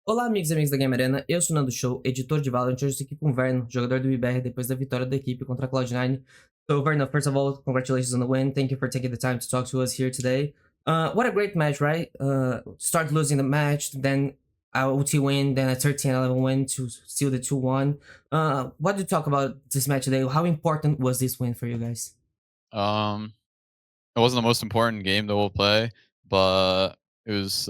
Olá, amigos e amigas da Game Arena, eu sou o Nando Show, editor de Valorant, hoje estou aqui com o Verno, jogador do IBR depois da vitória da equipe contra a Cloud9. So, Verno, first of all, congratulations on the win. Thank you for taking the time to talk to us here today. What a great match, right? Start losing the match, then a OT win, then a 13-11 win to seal the 2-1. What do you talk about this match today? How important was this win for you guys? Um, it wasn't the most important game that we'll play, but it was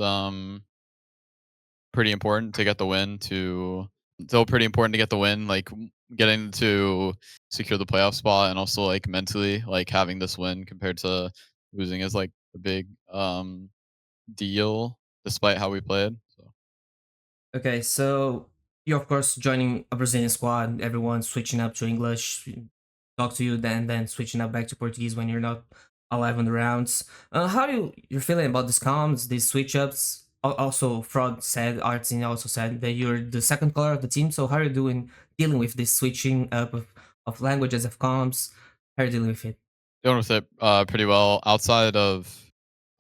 pretty important to get the win. Still pretty important to get the win, like getting to secure the playoff spot, and also like mentally, like having this win compared to losing is like a big deal, despite how we played. So Okay, so you're of course joining a Brazilian squad, everyone switching up to English, talk to you, then switching up back to Portuguese when you're not alive on the rounds. How you're feeling about these comms, these switch ups? Also, Fraud said, Artsy also said that you're the second color of the team. So how are you doing dealing with this switching up of languages of comms? How are you dealing with it? doing with it pretty well. Outside of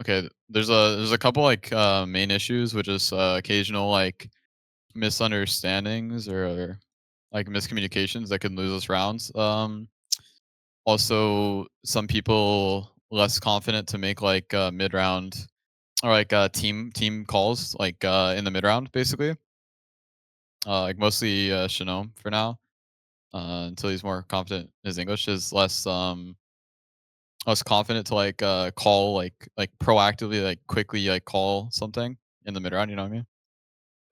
okay, there's a couple like main issues, which is occasional like misunderstandings or like miscommunications that could lose us rounds. Also, some people less confident to make like mid round or like team calls like in the mid round basically. Like mostly Shanome for now until he's more confident. His English is less confident to like call like proactively like quickly like call something in the mid round. You know what I mean?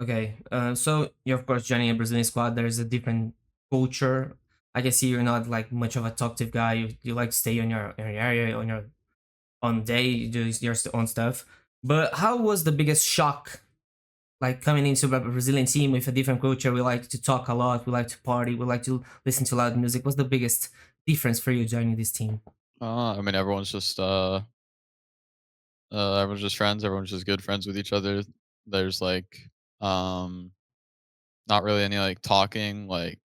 Okay, so you're of course joining a Brazilian squad. There's a different culture. I can see you're not like much of a talkative guy. You like to stay on your area, on your on day, you do your own stuff. But how was the biggest shock, like coming into a Brazilian team with a different culture? We like to talk a lot. We like to party. We like to listen to loud music. What's the biggest difference for you joining this team? I mean, everyone's just friends. Everyone's just good friends with each other. There's like um not really any like talking like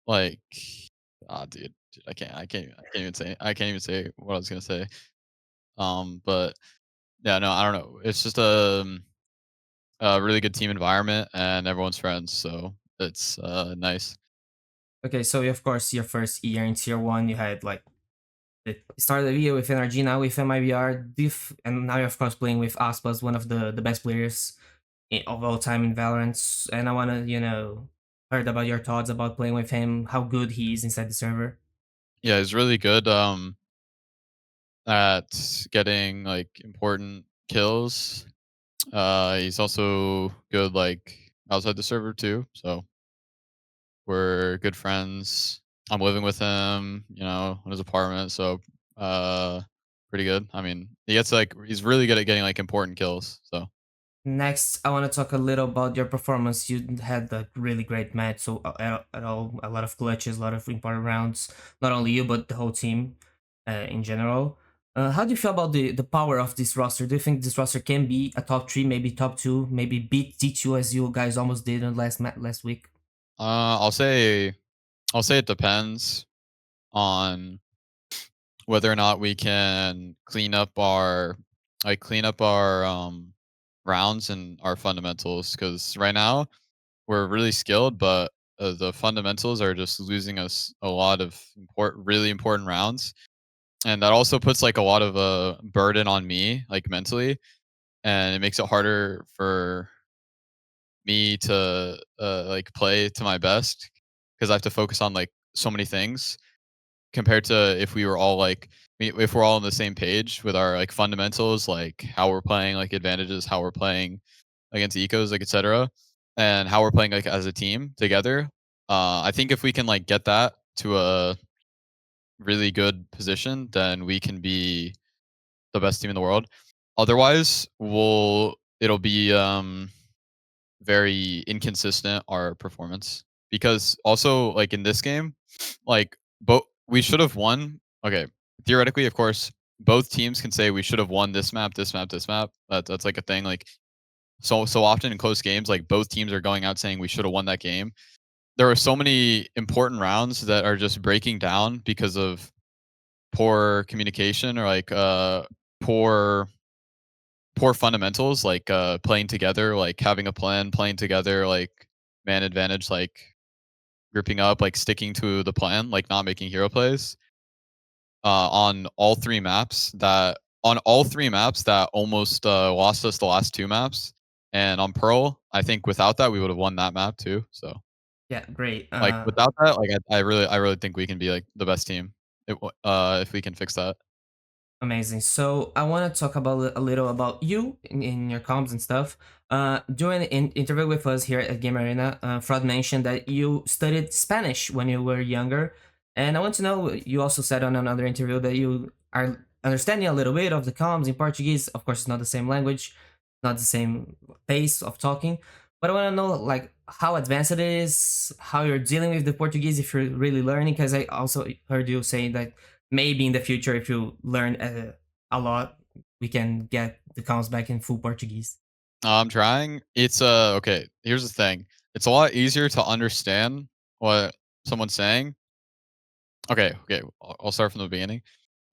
dude, I can't even say what I was gonna say. But yeah, no, I don't know. It's just a really good team environment and everyone's friends, so it's nice. Okay, so of course your first year in tier one, you had like the start of the year with NRG, now with MIBR, and now you're of course playing with Aspas, one of the best players of all time in Valorant. And I wanna, heard about your thoughts about playing with him, how good he is inside the server. Yeah, it's really good at getting like important kills. He's also good like outside the server too, so we're good friends. I'm living with him, in his apartment, so uh pretty good. I mean, he's really good at getting like important kills. So Next, I want to talk a little about your performance. You had a really great match, so at all, a lot of clutches, a lot of important rounds. Not only you, but the whole team in general. How do you feel about the power of this roster? Do you think this roster can be a top three, maybe top two, maybe beat T2 as you guys almost did in last week? I'll say it depends on whether or not we can clean up our rounds and our fundamentals, because right now we're really skilled, but the fundamentals are just losing us a lot of really important rounds, and that also puts like a lot of burden on me, like mentally, and it makes it harder for me to like play to my best because I have to focus on like so many things compared to if we were all like if we're all on the same page with our like fundamentals, like how we're playing, like advantages, how we're playing against ecos, like etc., and how we're playing like as a team together. I think if we can like get that to a really good position, then we can be the best team in the world. Otherwise, it'll be very inconsistent, our performance, because also like in this game, like both we should have won. Okay, theoretically, of course, both teams can say we should have won this map, this map, this map. That's like a thing. Like so often in close games, like both teams are going out saying we should have won that game. There are so many important rounds that are just breaking down because of poor communication or like poor poor fundamentals, like playing together, like having a plan, playing together, like man advantage, like gripping up, like sticking to the plan, like not making hero plays on all three maps that almost lost us the last two maps. And on Pearl, I think without that we would have won that map too. So Yeah, great. like without that, like I really think we can be like the best team if we can fix that. Amazing. So I want to talk about a little about you in your comms and stuff. During the interview with us here at Game Arena, Fraud mentioned that you studied Spanish when you were younger, and I want to know. You also said on another interview that you are understanding a little bit of the comms in Portuguese. Of course, it's not the same language, not the same pace of talking, but I want to know like how advanced it is, how you're dealing with the Portuguese if you're really learning. Because I also heard you saying that maybe in the future, if you learn a lot, we can get the comms back in full Portuguese. I'm trying. It's okay. Here's the thing. It's a lot easier to understand what someone's saying. Okay. I'll start from the beginning.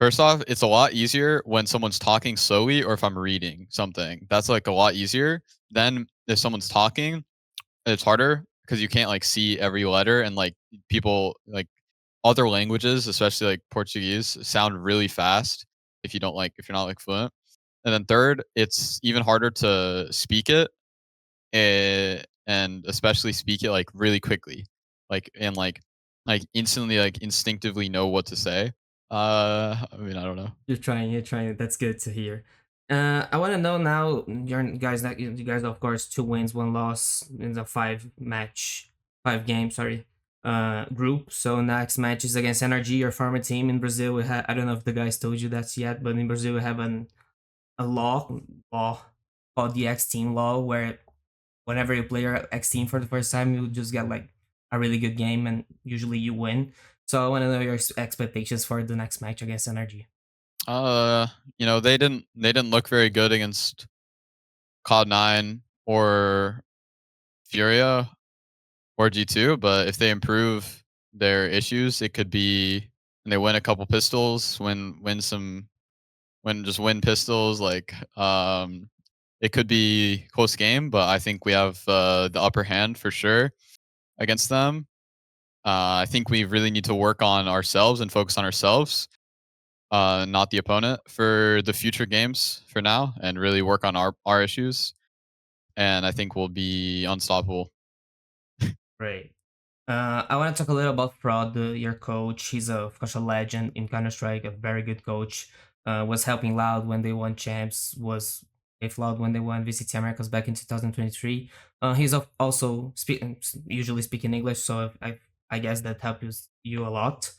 First off, it's a lot easier when someone's talking slowly or if I'm reading something. That's like a lot easier. Then if someone's talking, it's harder because you can't like see every letter and like people like other languages, especially like Portuguese, sound really fast if you're not like fluent. And then third, it's even harder to speak it and especially speak it like really quickly, like instantly, like instinctively know what to say. I mean, I don't know. You're trying. You're trying. That's good to hear. I want to know now. You guys, of course, 2 wins, 1 loss in the 5 match, 5 game. Sorry, group. So next match is against NRG, your former team in Brazil. We have. I don't know if the guys told you that yet, but in Brazil we have a law called the X Team law, where whenever you play your X Team for the first time, you just get like a really good game, and usually you win. So I want to know your expectations for the next match against Energy. Uh, they didn't look very good against Cloud9 or Furia or G2, but if they improve their issues, it could be and they win a couple pistols, win pistols, like it could be close game, but I think we have the upper hand for sure against them. I think we really need to work on ourselves and focus on ourselves, not the opponent for the future games for now, and really work on our issues. And I think we'll be unstoppable. Great. I want to talk a little about Fraud, your coach. He's of course a legend in Counter Strike, a very good coach. Was helping Loud when they won champs. Was with Loud when they won VCT Americas back in 2023. He's also usually speaking English, so I guess that helps you a lot.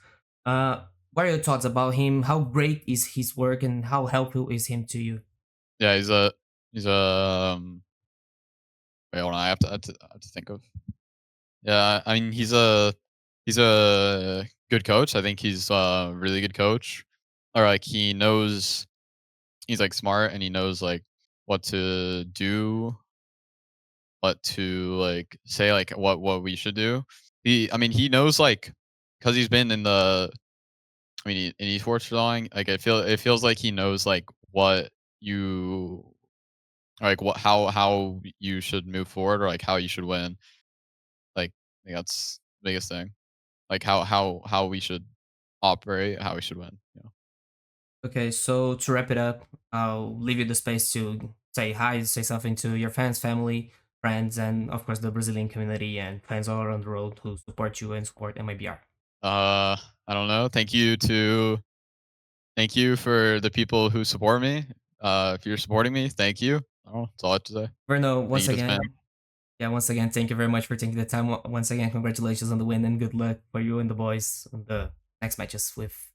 What are your thoughts about him? How great is his work, and how helpful is him to you? Yeah, he's a wait, hold on. I have to think of. Yeah, I mean he's a good coach. I think he's a really good coach. Or like he knows he's like smart and he knows like what to do, what to like say, like what we should do. I mean he knows like because he's been in the in esports for long. Like it feels like he knows like what you like what how you should move forward or like how you should win. Like I think that's the biggest thing. Like how we should operate, how we should win. Okay, so to wrap it up, I'll leave you the space to say hi, say something to your fans, family, friends, and of course the Brazilian community and fans all around the world who support you and support MIBR. I don't know. Thank you for the people who support me. If you're supporting me, thank you. Oh, that's all I have to say. Verno, Thank once you to the again, fans. yeah, once again, thank you very much for taking the time. Once again, congratulations on the win and good luck for you and the boys on the next matches with